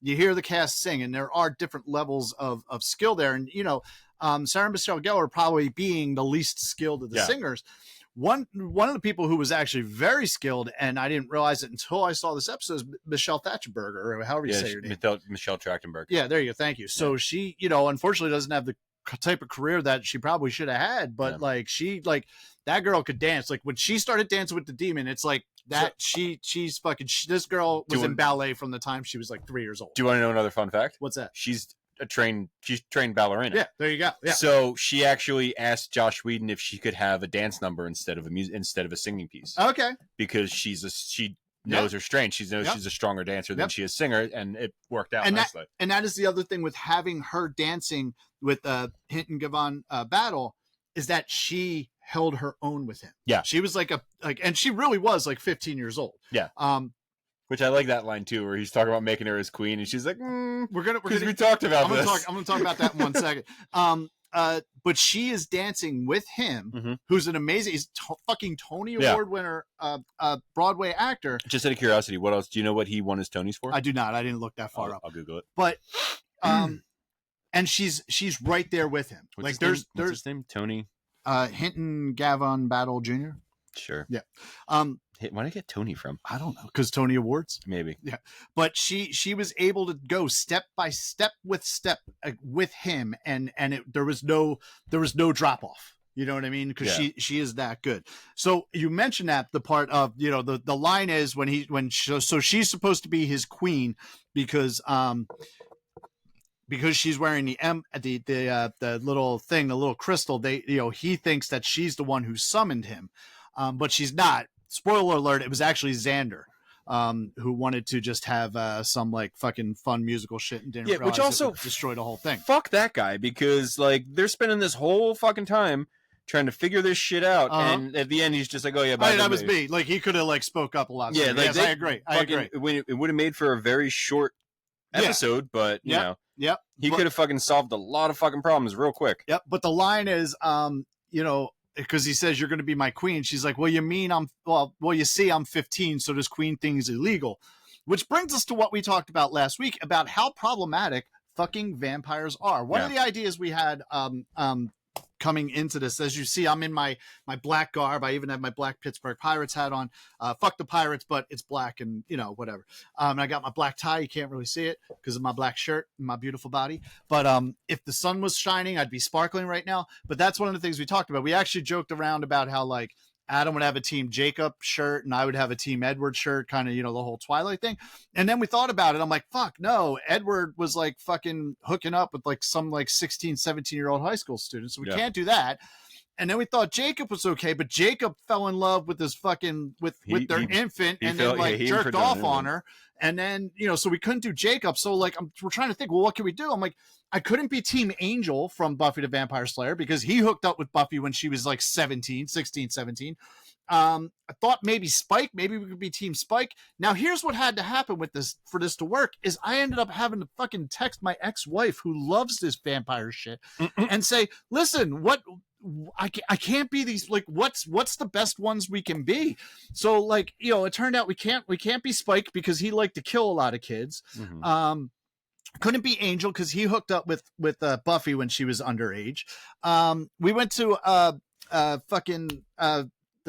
hear the cast sing, and there are different levels of skill there. And Sarah Michelle Gellar probably being the least skilled of the singers. One of the people who was actually very skilled, and I didn't realize it until I saw this episode, is Michelle Thatcherberger, or however you say her name. Michelle Trachtenberg. Yeah, there you go. Thank you. So she, you know, unfortunately doesn't have the type of career that she probably should have had, but like that girl could dance. Like when she started dancing with the demon, it's like that she's fucking. This girl was in ballet from the time she was like 3 years old. Do you want to know another fun fact? What's that? She's trained ballerina. Yeah, there you go. Yeah. So she actually asked Josh Whedon if she could have a dance number instead of a singing piece. Okay. Because she knows her strength. She knows she's a stronger dancer than she is singer, and it worked out nicely. And that is the other thing with having her dancing with Hinton Gavon battle, is that she held her own with him. Yeah. She was and she really was like 15 years old. Yeah. Which I like that line too, where he's talking about making her his queen, and she's like, we talked about this. I'm gonna talk about that in 1 second. But she is dancing with him, who's an amazing, he's fucking Tony Award winner, Broadway actor. Just out of curiosity, what else? Do you know what he won his Tonys for? I do not. I didn't look that far up. I'll Google it. But, and she's right there with him. What's his name? Tony? Hinton Gavon Battle Jr. Sure. Yeah. Where did I get Tony from? I don't know, because Tony Awards, maybe. Yeah, but she was able to go step by step with him, and there was no drop off. You know what I mean? Because she is that good. So you mentioned that the part of, you know, the line is so she's supposed to be his queen because she's wearing the little thing, the little crystal. He thinks that she's the one who summoned him, but she's not. Spoiler alert, it was actually Xander, who wanted to just have some like fucking fun musical shit and didn't realize which also destroyed the whole thing. Fuck that guy, because like they're spending this whole fucking time trying to figure this shit out, and at the end he's just like, oh yeah, that was me. Like he could have like spoke up a lot. Yeah, like, yes, I agree. It would have made for a very short episode, but you know, he could have fucking solved a lot of fucking problems real quick. Yep, but the line is, you know, because he says you're going to be my queen. She's like, well, you mean you see, I'm 15, so this queen thing is illegal. Which brings us to what we talked about last week about how problematic fucking vampires are. One of the ideas we had coming into this, as you see, I'm in my black garb. I even have my black Pittsburgh Pirates hat on. Fuck the Pirates, but it's black and, you know, whatever. And I got my black tie. You can't really see it because of my black shirt and my beautiful body. But if the sun was shining, I'd be sparkling right now. But that's one of the things we talked about. We actually joked around about how, like, Adam would have a Team Jacob shirt and I would have a Team Edward shirt, kind of, you know, the whole Twilight thing. And then we thought about it. I'm like, fuck, no. Edward was like fucking hooking up with like some like 16, 17-year-old high school students. So we can't do that. And then we thought Jacob was okay, but Jacob fell in love with his fucking, with their infant and then like jerked off on her. And then, you know, so we couldn't do Jacob. So like, we're trying to think, well, what can we do? I'm like, I couldn't be Team Angel from Buffy the Vampire Slayer because he hooked up with Buffy when she was like 16, 17. I thought maybe Spike, maybe we could be Team Spike. Now here's what had to happen with this for this to work is I ended up having to fucking text my ex-wife who loves this vampire shit and say, listen, I can't be these, like, what's the best ones we can be? So like, you know, it turned out we can't be Spike because he liked to kill a lot of kids. Couldn't be Angel because he hooked up with Buffy when she was underage. We went to the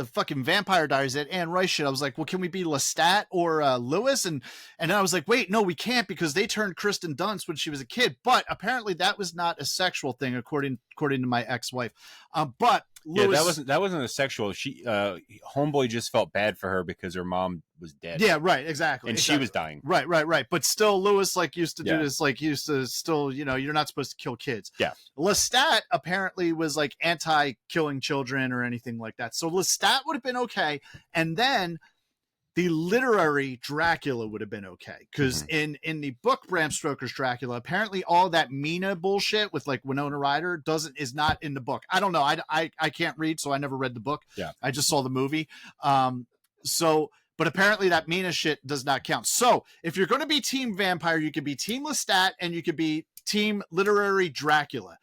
fucking Vampire Diaries, that Anne Rice shit. I was like, well, can we be Lestat or Lewis? And then I was like, wait, no, we can't because they turned Kristen Dunst when she was a kid. But apparently that was not a sexual thing, according to my ex-wife. But Lewis, that wasn't a sexual. She homeboy just felt bad for her because her mom was dead. Yeah, right, exactly. And she was dying. Right. But still, Lewis like used to do this. Like he used to still, you know, you're not supposed to kill kids. Yeah. Lestat apparently was like anti-killing children or anything like that. So Lestat would have been okay, and then the literary Dracula would have been okay because in the book Bram Stoker's Dracula, apparently all that Mina bullshit with like Winona Ryder is not in the book. I don't know. I can't read, so I never read the book. Yeah, I just saw the movie. But apparently that Mina shit does not count. So if you're going to be Team Vampire, you could be Team Lestat and you could be Team Literary Dracula.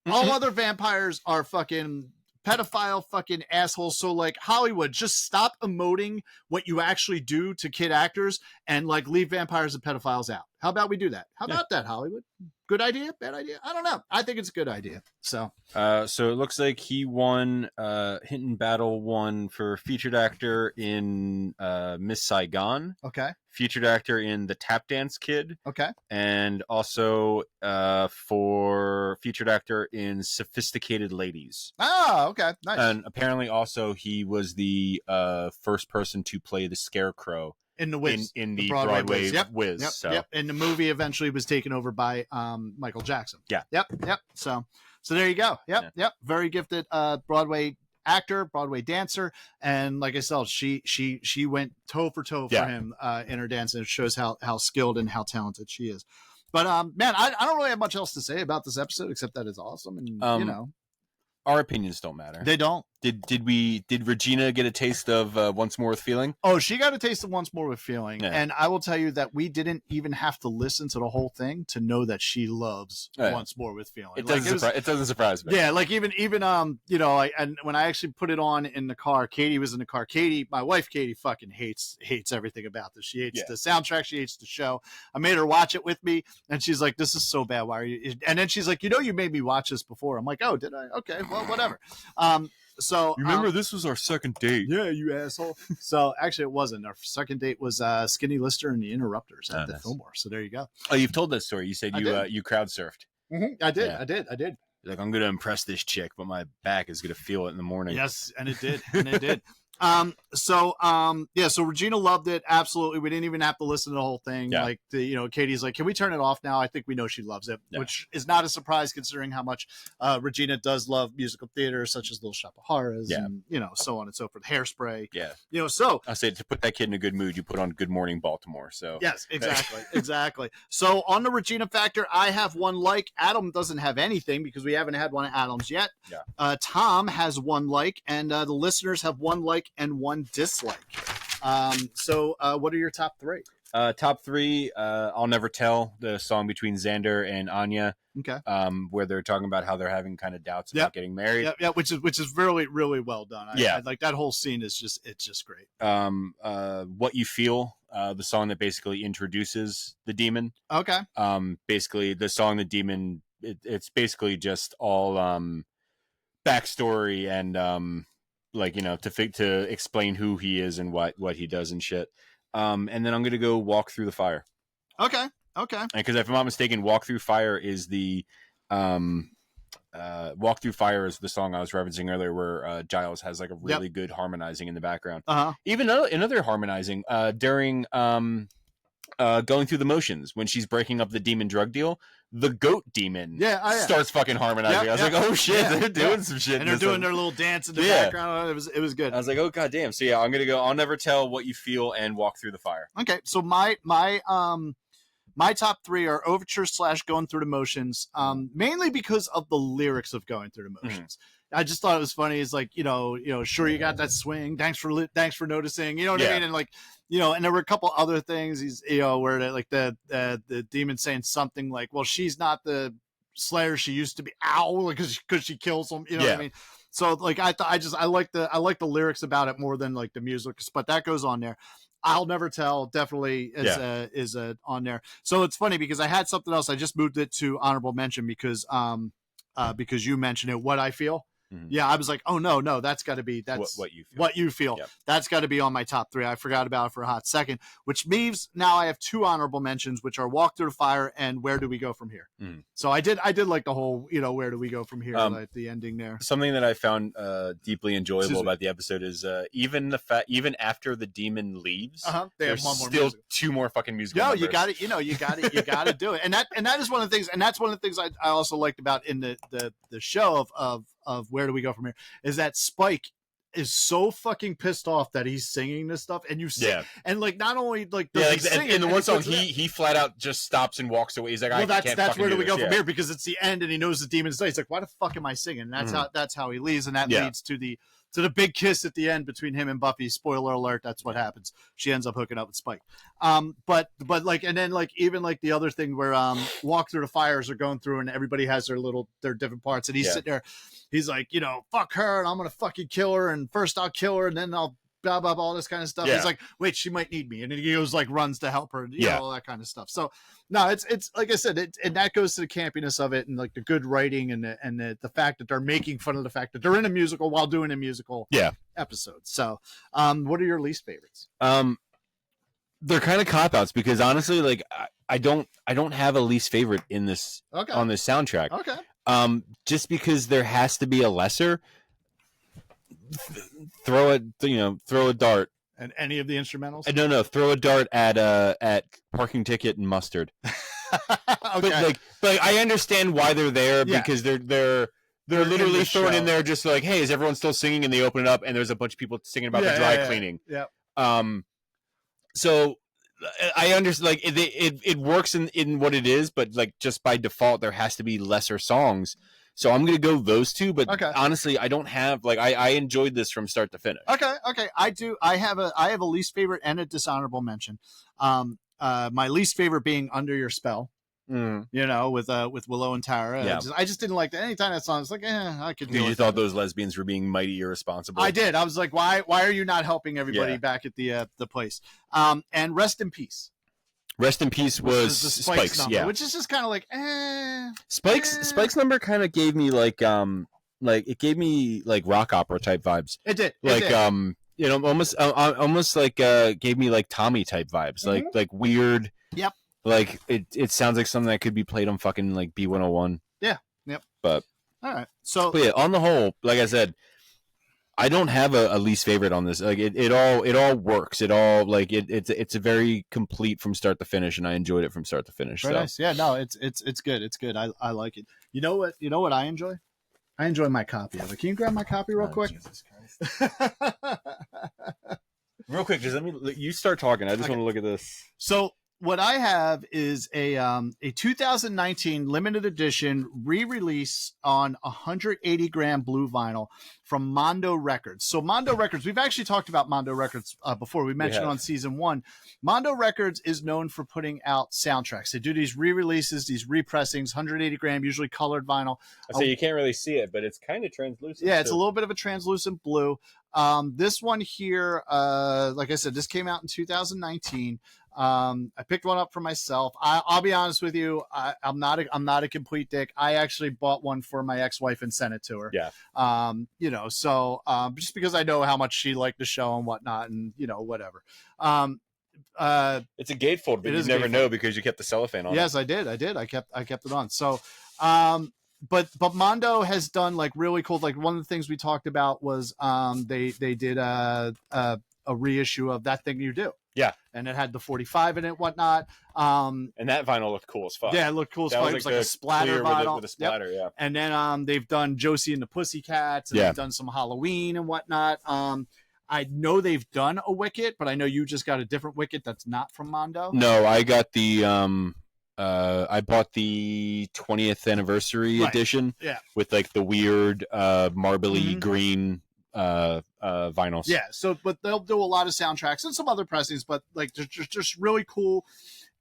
All other vampires are fucking pedophile fucking assholes. So like Hollywood, just stop emoting what you actually do to kid actors and like leave vampires and pedophiles out. How about we do that? How about that, Hollywood? Good idea? Bad idea? I don't know. I think it's a good idea. So so it looks like he won, Hinton Battle won for featured actor in Miss Saigon. Okay. Featured actor in The Tap Dance Kid. Okay. And also for featured actor in Sophisticated Ladies. Oh, okay. Nice. And apparently also he was the first person to play the Scarecrow in the Wiz, in the Broadway Wiz. Yep, so. yep. And the movie eventually was taken over by Michael Jackson. Yeah. Yep. So there you go. Yep. Very gifted Broadway actor, Broadway dancer, and like I said, she went toe for toe for him in her dance, and it shows how skilled and how talented she is. But man, I don't really have much else to say about this episode except that it's awesome, and you know, our opinions don't matter. They don't. Did Regina get a taste of Once More with Feeling? Oh, she got a taste of Once More with Feeling. And I will tell you that we didn't even have to listen to the whole thing to know that she loves Once More with Feeling. It doesn't surprise me. Yeah, like even you know, and when I actually put it on in the car, Katie was in the car. My wife Katie fucking hates everything about this. She hates the soundtrack, she hates the show. I made her watch it with me, and she's like, "This is so bad. Why are you?" And then she's like, "You know, you made me watch this before." I'm like, "Oh, did I? Okay, well, whatever." So remember this was our second date. Yeah, you asshole. So actually it wasn't. Our second date was Skinny Lister and the Interrupters at the Fillmore. So there you go. Oh, you've told that story. You said you crowd surfed. Mm-hmm. I did. Like, I'm gonna impress this chick, but my back is gonna feel it in the morning. Yes, and it did. So Regina loved it. Absolutely. We didn't even have to listen to the whole thing. Yeah. Like Katie's like, can we turn it off now? I think we know she loves it, which is not a surprise considering how much Regina does love musical theater, such as Little Shop of Horrors and, so on and so forth. Hairspray. Yeah. So I say to put that kid in a good mood, you put on Good Morning Baltimore. So yes, exactly. So on the Regina factor, I have one like. Adam doesn't have anything because we haven't had one of Adam's yet. Yeah. Tom has one like, and the listeners have one like and one dislike. So what are your top three? Top three, I'll Never Tell, the song between Xander and Anya. Okay. Where they're talking about how they're having kind of doubts about getting married. Yeah, which is really, really well done. I like that whole scene is just great. What You Feel, the song that basically introduces the demon. Okay. Basically the song The Demon, it's basically just all backstory and to explain who he is and what he does and shit. And then I'm gonna go Walk Through the Fire. Okay. Because if I'm not mistaken, Walk Through Fire is the Walk Through Fire is the song I was referencing earlier, where Giles has like a really good harmonizing in the background. Even another harmonizing during Going Through the Motions, when she's breaking up the demon drug deal, the goat demon starts fucking harmonizing. I was like, oh shit, they're doing some shit. And they're doing their little dance in the background. It was good. I was like, oh goddamn. So yeah, I'm gonna go I'll Never Tell, What You Feel, and Walk Through the Fire. Okay. So my top three are Overture / Going Through the Motions, mainly because of the lyrics of Going Through the Motions. I just thought it was funny. It's like, sure, you got that swing. Thanks for noticing. You know what I mean? And like, and there were a couple other things. He's, where the demon saying something like, well, she's not the Slayer she used to be. Ow, because she kills him. You know what I mean? So like, I like the lyrics about it more than like the music, but that goes on there. I'll Never Tell definitely is on there. So it's funny because I had something else. I just moved it to honorable mention because you mentioned it. What I Feel. Mm-hmm. Yeah, I was like, oh no, that's got to be what you feel. Yep. That's got to be on my top three. I forgot about it for a hot second, which means now I have two honorable mentions, which are Walk Through the Fire and Where Do We Go From Here. Mm. So I did like the whole, Where Do We Go From Here, like the ending there. Something that I found deeply enjoyable about the episode is even after the demon leaves, there's one more still two more fucking musical numbers. You got it. You got to do it. And that is one of the things. And that's one of the things I also liked about in the show of Where Do We Go From Here is that Spike is so fucking pissed off that he's singing this stuff, and you see, and like not only like he sing in the one song he flat out just stops and walks away. He's like, well, that's Where Do We Go From Here, because it's the end and he knows the demon's dead. He's like, why the fuck am I singing? And that's how he leaves, and that leads to the big kiss at the end between him and Buffy. Spoiler alert, that's what happens. She ends up hooking up with Spike. But like, and then like even like the other thing where Walk Through the Fires are going through and everybody has their different parts, and he's sitting there, he's like, fuck her, and I'm gonna fucking kill her, and first I'll kill her, and then I'll blah, blah, blah, all this kind of stuff. Yeah. He's like, wait, she might need me. And he goes like runs to help her, you Yeah. know, all that kind of stuff. So no, it's like I said, and that goes to the campiness of it and like the good writing and the fact that they're making fun of the fact that they're in a musical while doing a musical episode. So what are your least favorites? They're kind of cop-outs because honestly, like I don't have a least favorite in this on this soundtrack. Okay. Just because there has to be a lesser. Throw a dart. And any of the instrumentals? No, throw a dart at Parking Ticket and Mustard. Okay. But I understand why they're there because they're literally thrown in there just like, hey, is everyone still singing? And they open it up and there's a bunch of people singing about the dry cleaning. Yeah. So I understand, like it works in what it is, but like just by default there has to be lesser songs. So I'm gonna go those two, but honestly, I don't have like I enjoyed this from start to finish. Okay. I do. I have a least favorite and a dishonorable mention. My least favorite being Under Your Spell. You know, with Willow and Tara. Yeah. I just didn't like that. Anytime that song, it's like, I could do it. You thought those lesbians were being mighty irresponsible. I did. I was like, why are you not helping everybody back at the place? And Rest in Peace. Rest in Peace was the Spikes number, yeah. Which is just kind of like, Spikes number kind of gave me like it gave me like rock opera type vibes. It did. You know, almost like gave me like Tommy type vibes, like weird. Yep. Like it sounds like something that could be played on fucking like B101. Yeah. Yep. But all right. So but yeah, on the whole, like I said, I don't have a least favorite on this. Like it all works. It all like it's a very complete from start to finish, and I enjoyed it from start to finish. Very nice. Yeah, no, it's good. It's good. I like it. You know what I enjoy? I enjoy my copy of it. Can you grab my copy real quick? Jesus Christ. Real quick, just you start talking. I just want to look at this. So what I have is a 2019 limited edition re-release on 180 gram blue vinyl from Mondo Records. So Mondo Records, we've actually talked about Mondo Records before. We mentioned on season 1. Mondo Records is known for putting out soundtracks. They do these re-releases, these repressings, 180 gram, usually colored vinyl. So you can't really see it, but it's kind of translucent. Yeah, it's a little bit of a translucent blue. This one here, like I said, this came out in 2019. I picked one up for myself. I'll be honest with you. I'm not a complete dick. I actually bought one for my ex-wife and sent it to her. Yeah. You know, so just because I know how much she liked the show and whatnot, and you know, whatever. It's a gatefold, but you never know because you kept the cellophane on. Yes, I did. I kept it on. So, but Mondo has done like really cool. Like one of the things we talked about was they did a reissue of That Thing You Do. Yeah. And it had the 45 in it, whatnot. And that vinyl looked cool as fuck. Yeah, it looked cool as fuck. It was like a splatter vinyl. With a splatter, yeah. And then they've done Josie and the Pussycats, and they've done some Halloween and whatnot. I know they've done a Wicket, but I know you just got a different Wicket that's not from Mondo. No, I got the I bought the 20th anniversary edition with like the weird marbly green vinyls. Yeah, so but they'll do a lot of soundtracks and some other pressings, but like they're just really cool.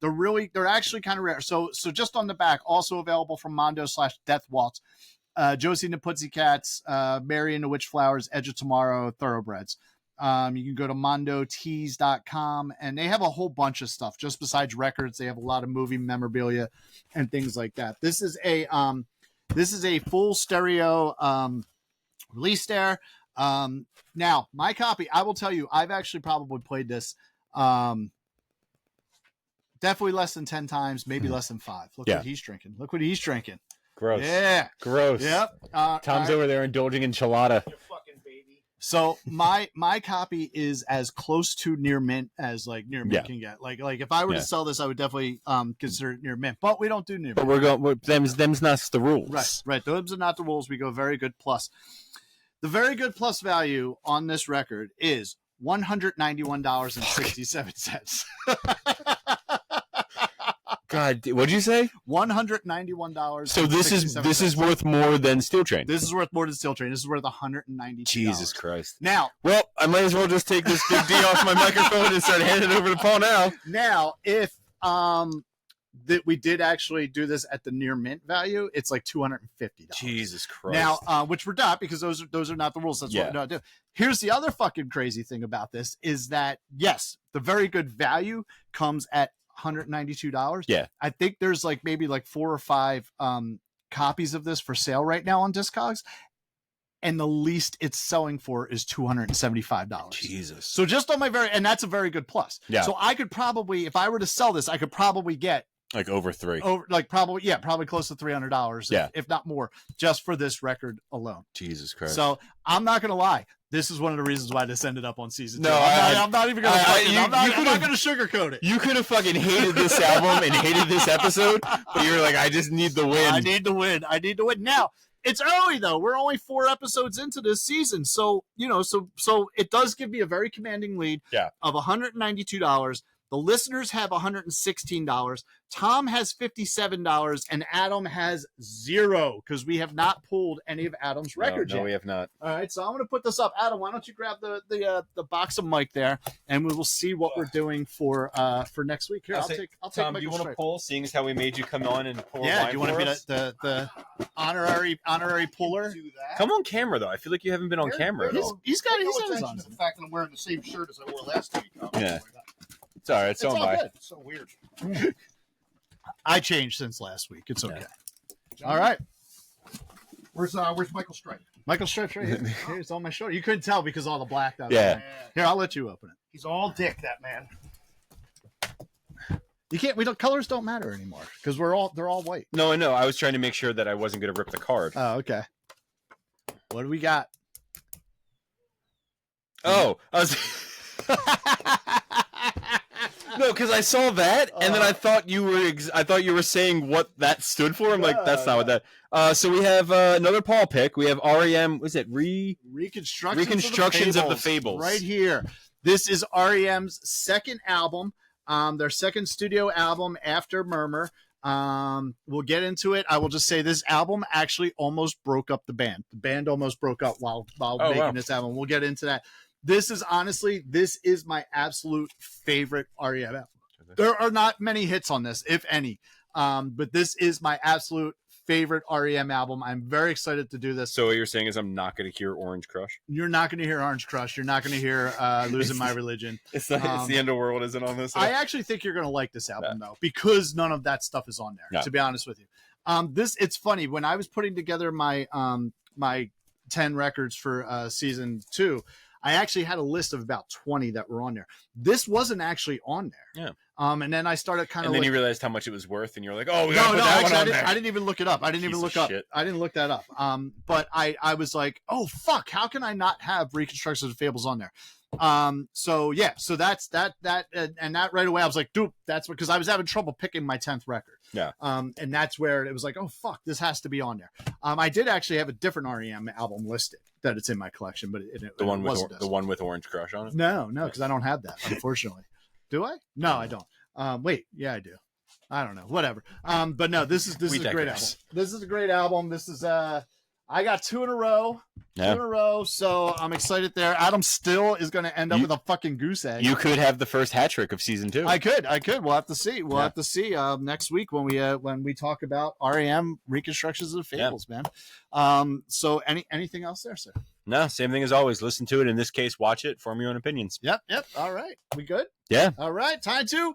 They're actually kind of rare. So just on the back, also available from Mondo/Death Waltz, Josie and the Pussycats, Mary and the Witchflowers, Edge of Tomorrow, Thoroughbreds. You can go to mondotees.com and they have a whole bunch of stuff. Just besides records, they have a lot of movie memorabilia and things like that. This is a full stereo release there. Now my copy, I will tell you, I've actually probably played this definitely less than 10 times, maybe less than 5. Look what he's drinking. Look what he's drinking. Gross. Yeah. Gross. Yep. Tom's over there indulging in chelada. You fucking baby. So my copy is as close to near mint as like near mint can get. Like if I were to sell this, I would definitely consider it near mint. But we don't do near mint. But them's not the rules. Right. Those are not the rules. We go very good plus. The very good plus value on this record is $191.67. God, what'd you say? $191. So this is worth more than Steel Train. This is worth more than Steel Train. This is worth $192. Jesus Christ. Now, well, I might as well just take this big D off my microphone and start handing it over to Paul now. Now, if we did actually do this at the near mint value. It's like $250. Jesus Christ. Now, which we're not, because those are not the rules. That's what we're not doing. Here's the other fucking crazy thing about this is that, yes, the very good value comes at $192. Yeah. I think there's like maybe like 4 or 5 copies of this for sale right now on Discogs. And the least it's selling for is $275. Jesus. So just on my and that's a very good plus. Yeah. So I could probably, if I were to sell this, I could probably get like over 3. Probably close to $300. Yeah. If not more, just for this record alone. Jesus Christ. So I'm not going to lie. This is one of the reasons why this ended up on season 2. No, I'm not even going to I'm not going to sugarcoat it. You could have fucking hated this album and hated this episode, but you were like, I just need the win. I need to win. Now, it's early though. We're only 4 episodes into this season. So, so it does give me a very commanding lead of $192. The listeners have $116. Tom has $57 and Adam has 0 because we have not pulled any of Adam's records yet. No, we have not. All right, so I'm going to put this up. Adam, why don't you grab the box of mic there, and we will see what we're doing for next week. Here, I'll take Tom, do you want to pull, seeing as how we made you come on and pull? Yeah, do you want to be the honorary puller? Come on camera though. I feel like you haven't been on camera at all. He's got his on. The fact that I'm wearing the same shirt as I wore last week. Yeah. It's all right. So am I. It's so weird. I changed since last week. It's okay. Yeah. All right. Where's Michael Stripe? Michael Stripe's right here. Here's on my shoulder. You couldn't tell because all the black. Yeah. Here, I'll let you open it. He's all dick, that man. You can't. Colors don't matter anymore because they're all white. No, I know. I was trying to make sure that I wasn't going to rip the card. Oh, okay. What do we got? Oh, I was. No, because I saw that, and then I thought you were saying what that stood for. I'm like, that's not what that. So we have another Paul pick. We have REM. Was it Reconstructions of the Fables right here? This is REM's second album, their second studio album after Murmur. We'll get into it. I will just say this album actually almost broke up the band. The band almost broke up while making this album. We'll get into that. This is my absolute favorite REM album. There are not many hits on this, if any. But this is my absolute favorite REM album. I'm very excited to do this. So what you're saying is I'm not going to hear Orange Crush? You're not going to hear Orange Crush. You're not going to hear Losing My Religion. It's the Underworld isn't on this. I actually think you're going to like this album, though, because none of that stuff is on there, to be honest with you. It's funny. When I was putting together my my 10 records for season 2, I actually had a list of about 20 that were on there. This wasn't actually on there. Yeah. And then I started kind of. And then you realized how much it was worth, and you're like, "Oh, we gotta put that one on there." I didn't even look it up. I didn't even look that up. But I was like, "Oh fuck! How can I not have Reconstructions of Fables on there?" So that's that and that right away I was like, dude, that's because I was having trouble picking my 10th record. Yeah. And that's where it was like, oh fuck, this has to be on there. I did actually have a different REM album listed that it's in my collection, but the one with Orange Crush on it. No, because I don't have that, unfortunately. Do I? No, I don't. Wait, yeah, I do. I don't know, whatever. But no, this is a great album. This is a great album. This is I got 2 in a row. Yeah. 2 in a row, so I'm excited there. Adam still is going to end up with a fucking goose egg. You could have the first hat trick of season 2. I could. We'll have to see. We'll have to see next week when we talk about REM Reconstructions of the Fables, man. So anything else there, sir? No, same thing as always. Listen to it. In this case, watch it. Form your own opinions. Yep. All right. We good? Yeah. All right. Time to